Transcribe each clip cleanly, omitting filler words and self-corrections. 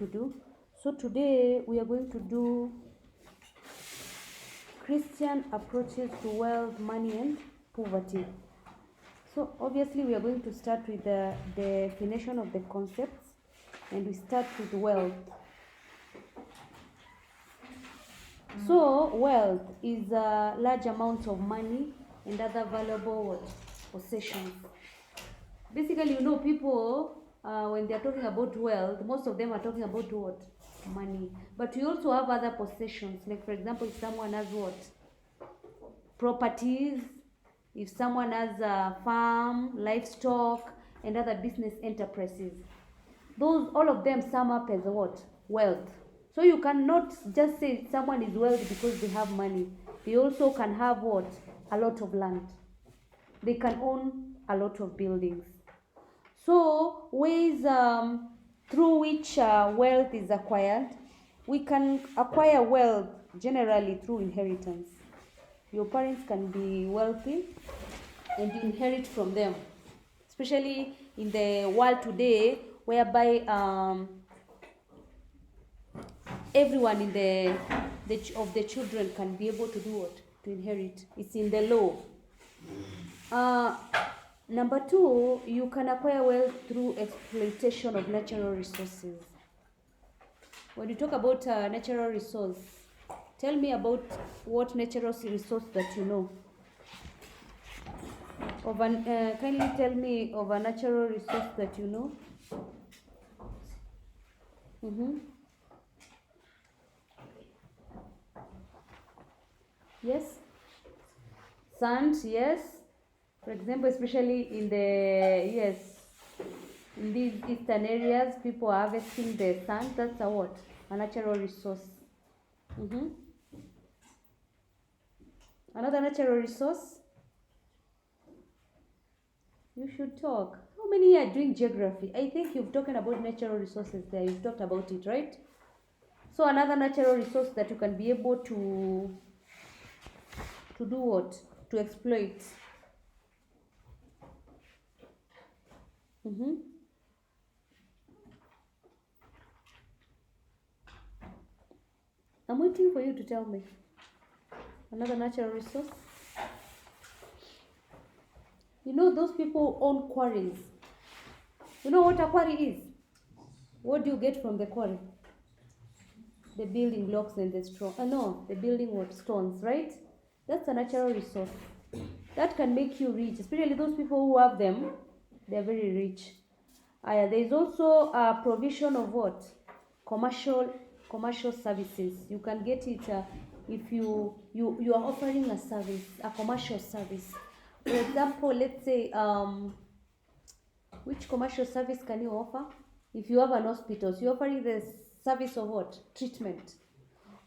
to do. So today we are going to do Christian approaches to wealth, money, and poverty. So obviously we are going to start with the definition of the concepts, and we start with wealth. So wealth is large amounts of money and other valuable possessions. Basically, people, when they are talking about wealth, most of them are talking about what? Money. But we also have other possessions. Like, for example, if someone has what? Properties. If someone has a farm, livestock, and other business enterprises. All of them sum up as what? Wealth. So you cannot just say someone is wealthy because they have money. They also can have what? A lot of land. They can own a lot of buildings. So ways through which wealth is acquired. We can acquire wealth generally through inheritance. Your parents can be wealthy and you inherit from them. Especially in the world today, whereby everyone in of the children can be able to do what? To inherit. It's in the law. Number 2, you can acquire wealth through exploitation of natural resources. When you talk about natural resource, tell me about what natural resource that you know. Kindly tell me of a natural resource that you know. Yes? Sand, yes. For example, especially in these eastern areas, people are harvesting the sand. That's a what? A natural resource. Another natural resource? You should talk. How many are doing geography? I think you've talked about natural resources there. You've talked about it, right? So another natural resource that you can be able to do what? To exploit. I'm waiting for you to tell me. Another natural resource? Those people who own quarries. You know what a quarry is? What do you get from the quarry? The building blocks and the the building stones, right? That's a natural resource. That can make you rich, especially those people who have them. They're very rich. There is also a provision of what? Commercial services. You can get it if you are offering a service, a commercial service. For example, let's say which commercial service can you offer? If you have an hospital, so you're offering the service of what? Treatment.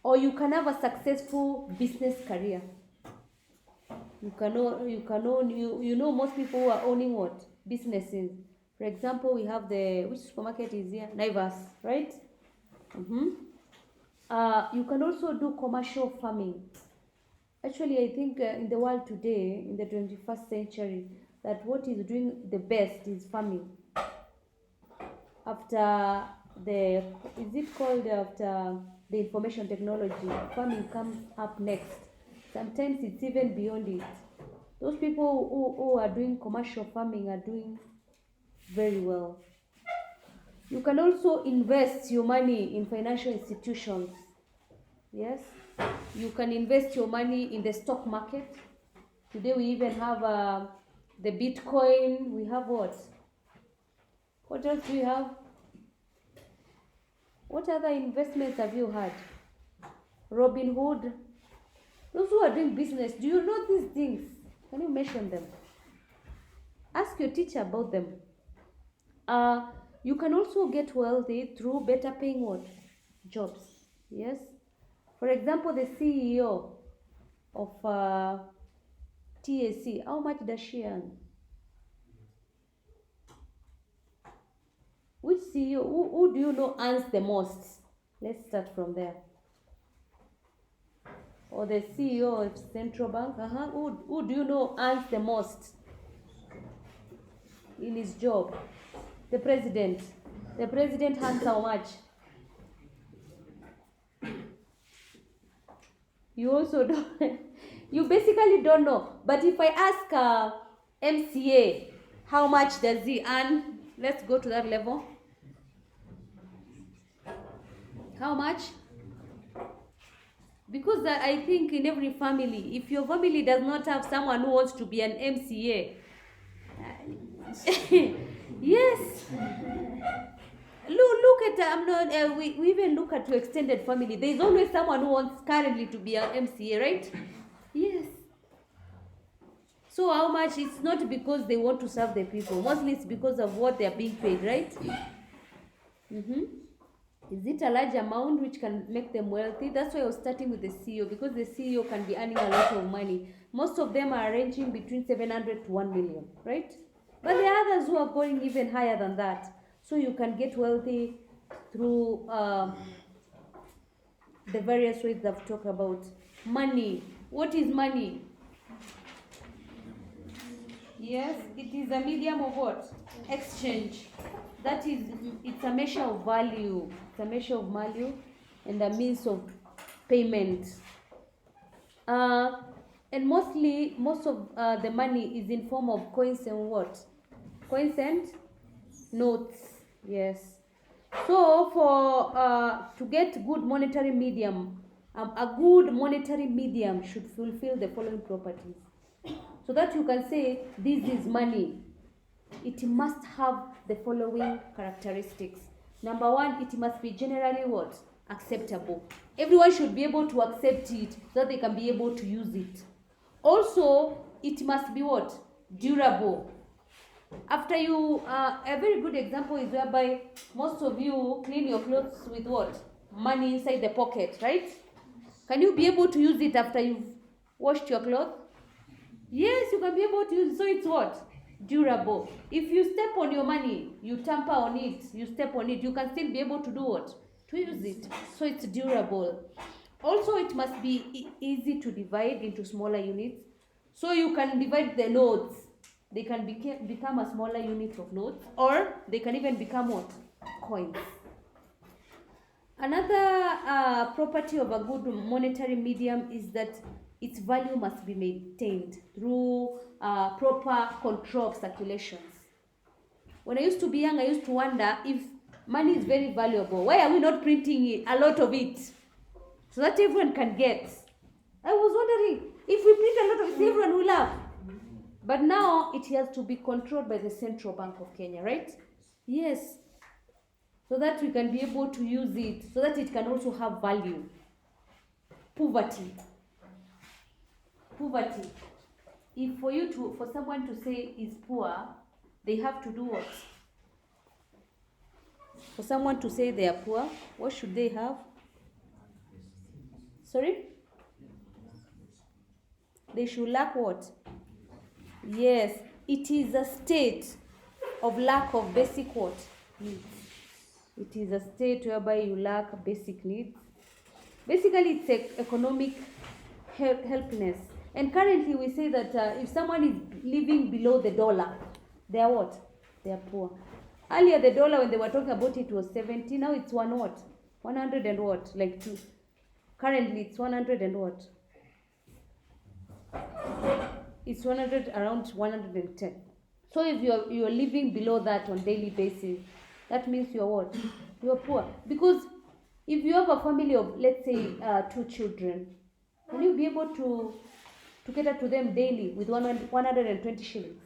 Or you can have a successful business career. Most people who are owning what? Businesses. For example, we have which supermarket is here? Naivas, right? You can also do commercial farming. Actually, I think in the world today, in the 21st century, that what is doing the best is farming. After the information technology, farming comes up next. Sometimes it's even beyond it. Those people who are doing commercial farming are doing very well. You can also invest your money in financial institutions. Yes? You can invest your money in the stock market. Today we even have the Bitcoin. We have what? What else do we have? What other investments have you had? Robinhood. Those who are doing business, do you know these things? Can you mention them? Ask your teacher about them. You can also get wealthy through better paying what? Jobs. Yes? For example, the CEO of C.R.E, how much does she earn? Which CEO, who do you know earns the most? Let's start from there. Or the CEO of Central Bank, who do you know earns the most in his job? The president. The president earns how much? You also don't. You basically don't know. But if I ask MCA, how much does he earn? Let's go to that level. How much? Because I think in every family, if your family does not have someone who wants to be an MCA, yes. Look at we even look at your extended family. There is always someone who wants currently to be an MCA, right? Yes. So how much? It's not because they want to serve the people. Mostly it's because of what they are being paid, right? Mm-hmm. Is it a large amount which can make them wealthy? That's why I was starting with the CEO, because the CEO can be earning a lot of money. Most of them are ranging between 700 to 1 million, right? But there are others who are going even higher than that. So you can get wealthy through the various ways I've talked about. Money. What is money? Yes, it is a medium of what? Exchange. That is, it's a measure of value. It's a measure of value and a means of payment. And most of the money is in form of coins and what? Coins and notes. Yes. So for to get good monetary medium, a good monetary medium should fulfill the following properties. So that you can say this is money. It must have the following characteristics. Number one, it must be generally what? Acceptable. Everyone should be able to accept it so that they can be able to use it. Also, it must be what? Durable. After you, a very good example is whereby most of you clean your clothes with what? Money inside the pocket, right? Can you be able to use it after you've washed your clothes? Yes, you can be able to use it. So it's what? Durable. If you step on your money, you tamper on it, you step on it, you can still be able to do what? To use it. So it's durable. Also, it must be easy to divide into smaller units. So you can divide the notes. They can become a smaller unit of notes, or they can even become what? Coins. Another property of a good monetary medium is that its value must be maintained through proper control of circulations. When I used to be young, I used to wonder if money is very valuable, why are we not printing a lot of it so that everyone can get? I was wondering, if we print a lot of it, everyone will have. But now it has to be controlled by the Central Bank of Kenya, right? Yes. So that we can be able to use it, so that it can also have value. Poverty. If for someone to say is poor, they have to do what? For someone to say they are poor, what should they have? Sorry? They should lack what? Yes, it is a state of lack of basic what? Needs. It is a state whereby you lack basic needs. Basically, it's economic helplessness. And currently, we say that if someone is living below the dollar, they are what? They are poor. Earlier, the dollar, when they were talking about it, was 70. Now it's one what? 100 and what? Like two. Currently, it's 100 and what? It's 100, around 110. So if you're living below that on daily basis, that means you're what? You're poor. Because if you have a family of, let's say, 2 children, can you be able to cater to them daily with 120 shillings?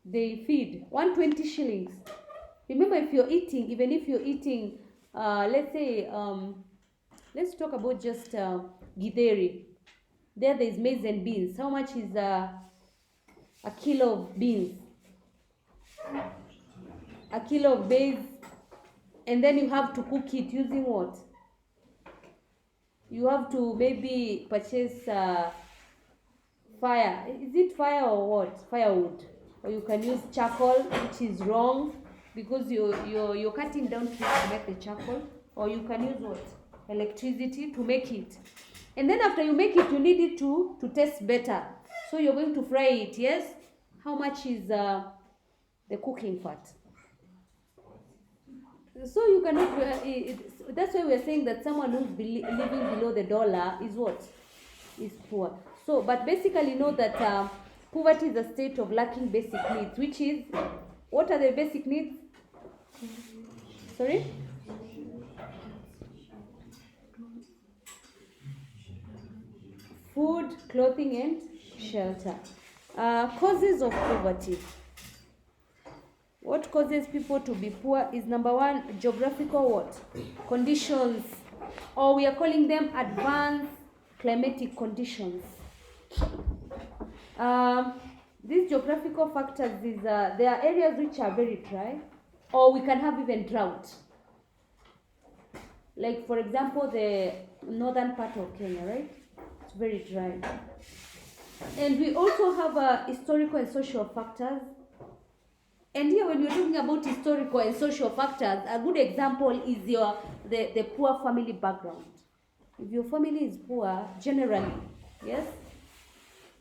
They feed 120 shillings. Remember, if you're eating, even if you're eating, let's say, let's talk about just githeri. There is maize and beans. How much is a kilo of beans? A kilo of maize, and then you have to cook it using what? You have to maybe purchase fire. Is it fire or what? Firewood. Or you can use charcoal, which is wrong because you're cutting down trees to make the charcoal. Or you can use what? Electricity to make it. And then after you make it, you need it to taste better. So you're going to fry it, yes? How much is the cooking fat? So you cannot, that's why we're saying that someone who's living below the dollar is what? Is poor. So, but basically know that poverty is a state of lacking basic needs, which is, what are the basic needs? Sorry? Food, clothing, and shelter. Causes of poverty. What causes people to be poor is number one, geographical what? Conditions, or we are calling them advanced climatic conditions. These geographical factors is there are areas which are very dry, or we can have even drought. Like for example, the northern part of Kenya, right? It's very dry. And we also have historical and social factors. And here, when we're talking about historical and social factors, a good example is the poor family background. If your family is poor, generally, yes,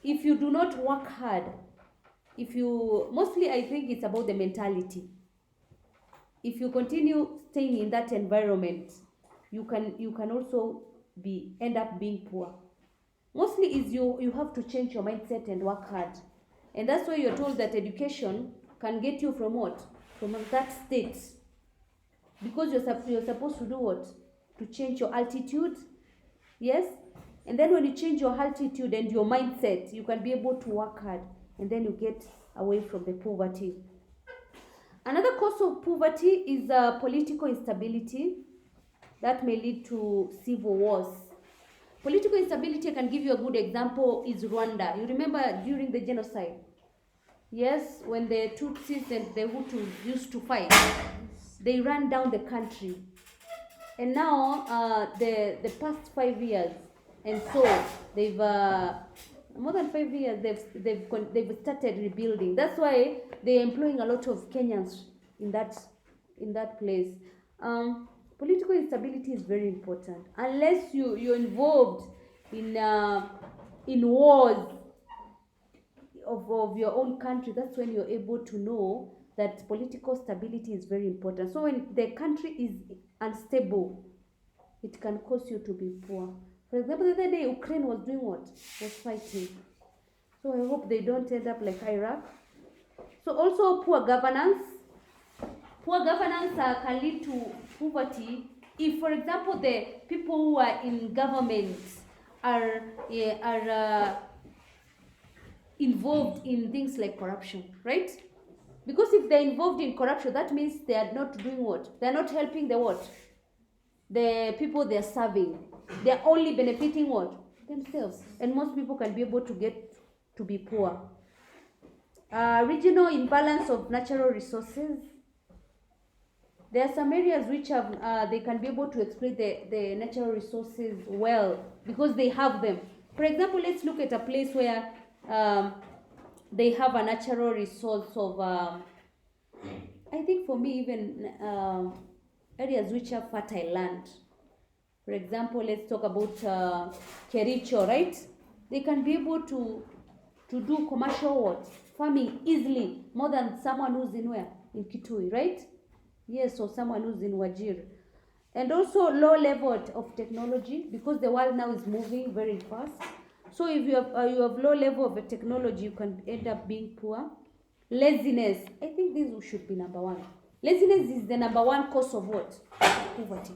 if you do not work hard, mostly I think it's about the mentality. If you continue staying in that environment, you can also end up being poor. Mostly is you have to change your mindset and work hard. And that's why you're told that education can get you from what? From that state. Because you're supposed to do what? To change your altitude. Yes? And then when you change your altitude and your mindset, you can be able to work hard. And then you get away from the poverty. Another cause of poverty is political instability. That may lead to civil wars. Political instability, I can give you a good example, is Rwanda. You remember during the genocide? Yes, when the Tutsis and the Hutus used to fight, they ran down the country. And now, the past 5 years, and so they've more than 5 years, they've started rebuilding. That's why they're employing a lot of Kenyans in that place. Political instability is very important. Unless you're involved in wars of your own country, that's when you're able to know that political stability is very important. So when the country is unstable, it can cause you to be poor. For example, the other day, Ukraine was doing what? Was fighting. So I hope they don't end up like Iraq. So also poor governance. Poor governance can lead to poverty if, for example, the people who are in government are involved in things like corruption, right? Because if they're involved in corruption, that means they are not doing what? They're not helping the what? The people they're serving. They're only benefiting what? Themselves. And most people can be able to get to be poor. Regional imbalance of natural resources. There are some areas which have they can be able to exploit the natural resources well because they have them. For example, let's look at a place where they have a natural resource of, I think for me even areas which have fertile land. For example, let's talk about Kericho, right? They can be able to do commercial what? Farming easily, more than someone who's in where? In Kitui, right? Yes, or someone who's in Wajir. And also low level of technology, because the world now is moving very fast. So if you have low level of technology, you can end up being poor. Laziness, I think this should be number one. Laziness is the number one cause of what? Poverty.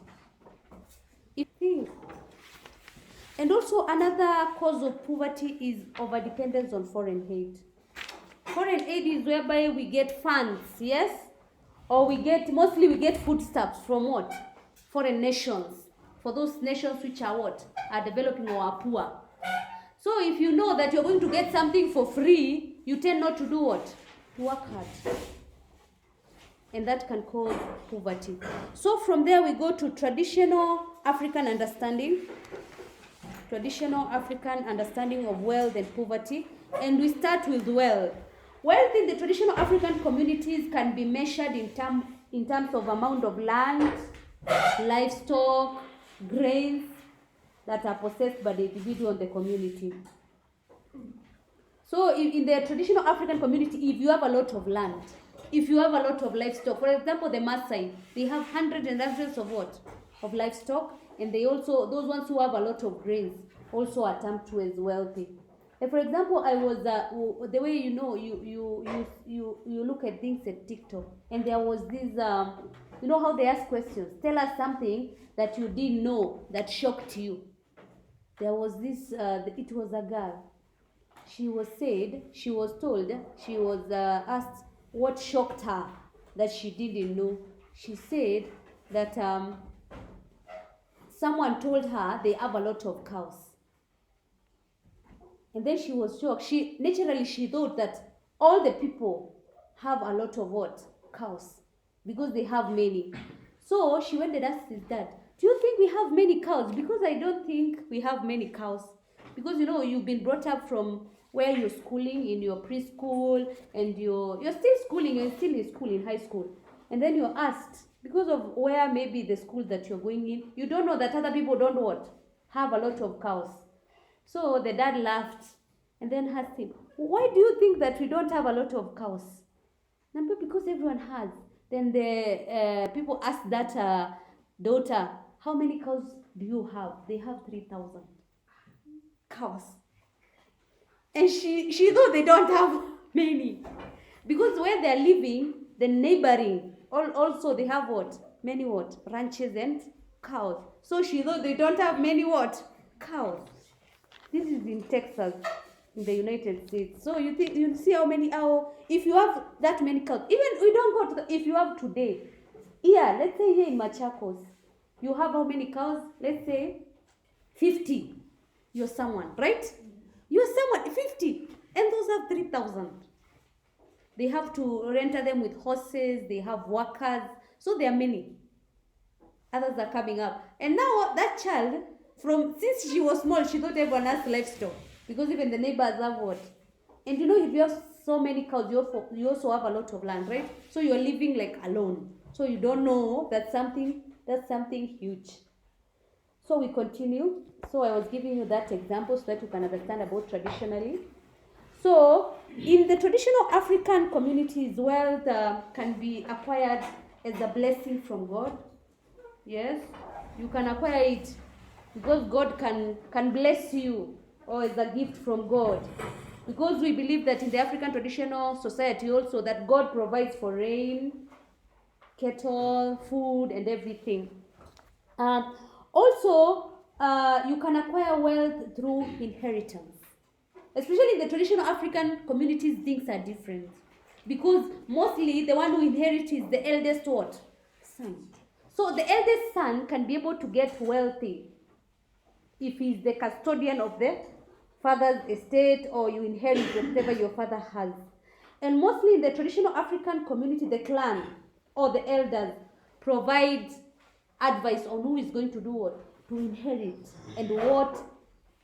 And also another cause of poverty is overdependence on foreign aid. Foreign aid is whereby we get funds, yes? Or mostly we get foodstuffs from what? Foreign nations. For those nations which are what? Are developing or are poor. So if you know that you're going to get something for free, you tend not to do what? To work hard. And that can cause poverty. So from there we go to traditional African understanding. Traditional African understanding of wealth and poverty. And we start with wealth. Wealth in the traditional African communities can be measured in terms of amount of land, livestock, grains that are possessed by the individual and the community. So in the traditional African community, if you have a lot of land, if you have a lot of livestock, for example, the Maasai, they have hundreds and hundreds of what? Of livestock, and they also, those ones who have a lot of grains, also are termed to as wealthy. And for example, I was the way you look at things at TikTok, and there was this you know how they ask questions. Tell us something that you didn't know that shocked you. There was this. It was a girl. She was told, she was asked what shocked her that she didn't know. She said that someone told her they have a lot of cows. And then she was shocked. She thought that all the people have a lot of what? Cows. Because they have many. So she went and asked his dad, do you think we have many cows? Because I don't think we have many cows. Because you've been brought up from where you're schooling in your preschool, and you're still schooling, you're still in school, in high school. And then you're asked, because of where maybe the school that you're going in, you don't know that other people don't what? Have a lot of cows. So the dad laughed and then asked him, why do you think that we don't have a lot of cows? Number, because everyone has. Then the people asked that daughter, how many cows do you have? They have 3,000 cows. And she thought they don't have many. Because where they're living, the neighboring, also they have what? Many what? Ranches and cows. So she thought they don't have many what? Cows. This is in Texas, in the United States. So you see if you have that many cows, even we don't go to if you have today, let's say here in Machakos, you have how many cows? Let's say 50. You're someone, right? You're someone, 50. And those have 3,000. They have to renter them with horses, they have workers. So there are many. Others are coming up. And now that child, since she was small, she thought everyone has livestock. Because even the neighbors have what? And if you have so many cows, you also have a lot of land, right? So you're living like alone. So you don't know that's something huge. So we continue. So I was giving you that example so that you can understand about traditionally. So in the traditional African communities, wealth can be acquired as a blessing from God. Yes, you can acquire it because God can bless you, or as a gift from God. Because we believe that in the African traditional society also that God provides for rain, cattle, food, and everything. Also, you can acquire wealth through inheritance. Especially in the traditional African communities, things are different. Because mostly the one who inherits is the eldest what? Son. So the eldest son can be able to get wealthy if he's the custodian of the father's estate, or you inherit whatever your father has. And mostly in the traditional African community, the clan or the elders provide advice on who is going to do what? To inherit, and what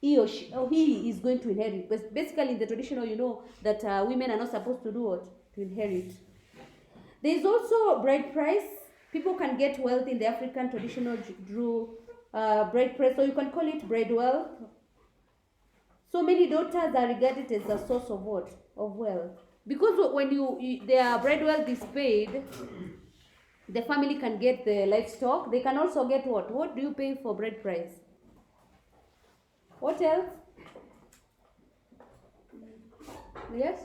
he is going to inherit. But basically in the traditional, that women are not supposed to do what? To inherit. There is also bride price. People can get wealth in the African traditional through bride price, so you can call it bride wealth. So many daughters are regarded as a source of what? Of wealth. Because when their bride wealth is paid, the family can get the livestock. They can also get what? What do you pay for bride price? What else? Yes?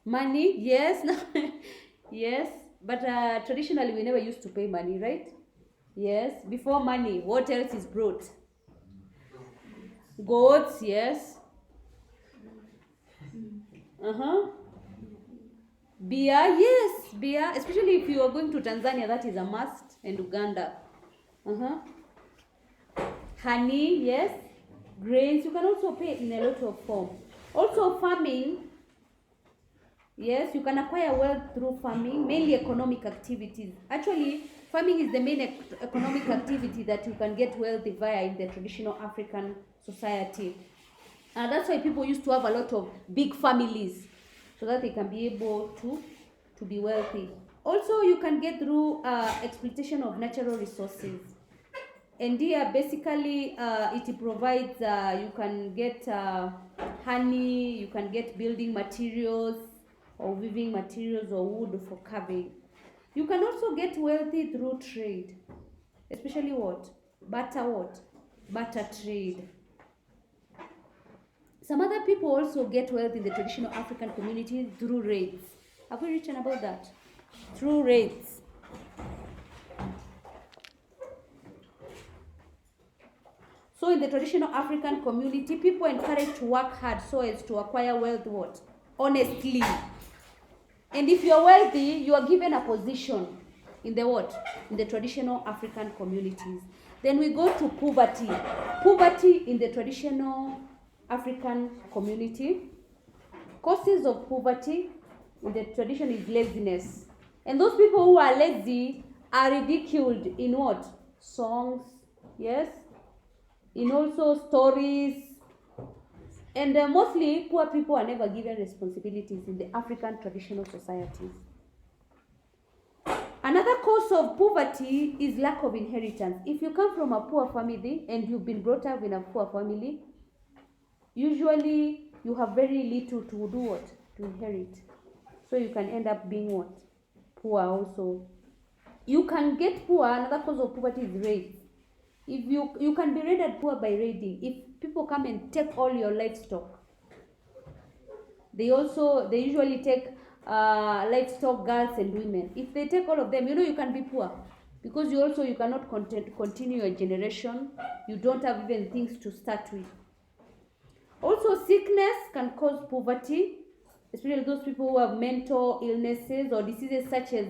Money? Yes. Yes. But traditionally we never used to pay money, right? Yes. Before money, what else is brought? Goats, yes. Beer, yes. Beer, especially if you are going to Tanzania, that is a must, and Uganda. Honey, yes. Grains, you can also pay in a lot of form. Also farming, yes, you can acquire wealth through farming, mainly economic activities. Actually, farming is the main economic activity that you can get wealth via in the traditional African society. And that's why people used to have a lot of big families, so that they can be able to be wealthy. Also, you can get through exploitation of natural resources. And here basically it provides, you can get honey, you can get building materials or weaving materials or wood for carving. You can also get wealthy through trade, especially what? Barter trade. Some other people also get wealth in the traditional African communities through raids. Have we written about that? Through raids. So in the traditional African community, people are encouraged to work hard so as to acquire wealth what? Honestly. And if you're wealthy, you are given a position in the what? In the traditional African communities. Then we go to poverty. Poverty in the traditional African community. Causes of poverty in the tradition is laziness. And those people who are lazy are ridiculed in what? Songs, yes? In also stories. And mostly poor people are never given responsibilities in the African traditional societies. Another cause of poverty is lack of inheritance. If you come from a poor family and you've been brought up in a poor family, usually you have very little to do what? To inherit. So you can end up being what? Poor also. You can get poor. Another cause of poverty is raid. If you can be raided poor by raiding. If people come and take all your livestock, they usually take livestock, girls and women. If they take all of them, you can be poor because you cannot continue your generation. You don't have even things to start with. Also, sickness can cause poverty, especially those people who have mental illnesses or diseases such as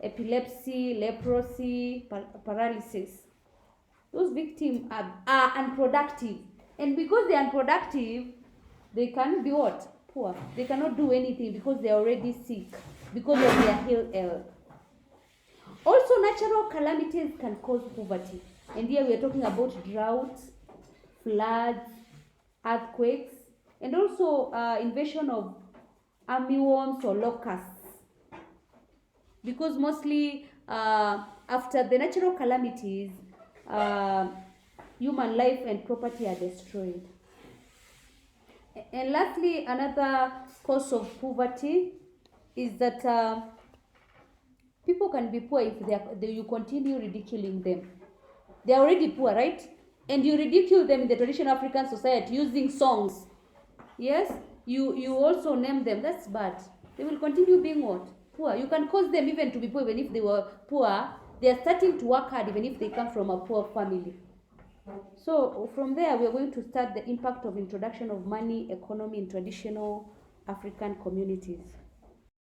epilepsy, leprosy, paralysis. Those victims are unproductive. And because they are unproductive, they can be what? Poor. They cannot do anything because they are already sick, because of their ill health. Also, natural calamities can cause poverty. And here we are talking about droughts, floods, earthquakes, and also invasion of armyworms or locusts. Because mostly after the natural calamities, human life and property are destroyed. And lastly, another cause of poverty is that people can be poor if you continue ridiculing them. They are already poor, right? And you ridicule them in the traditional African society using songs. Yes? You also name them. That's bad. They will continue being what? Poor. You can cause them even to be poor even if they were poor. They are starting to work hard even if they come from a poor family. So from there, we're going to start the impact of introduction of money economy in traditional African communities.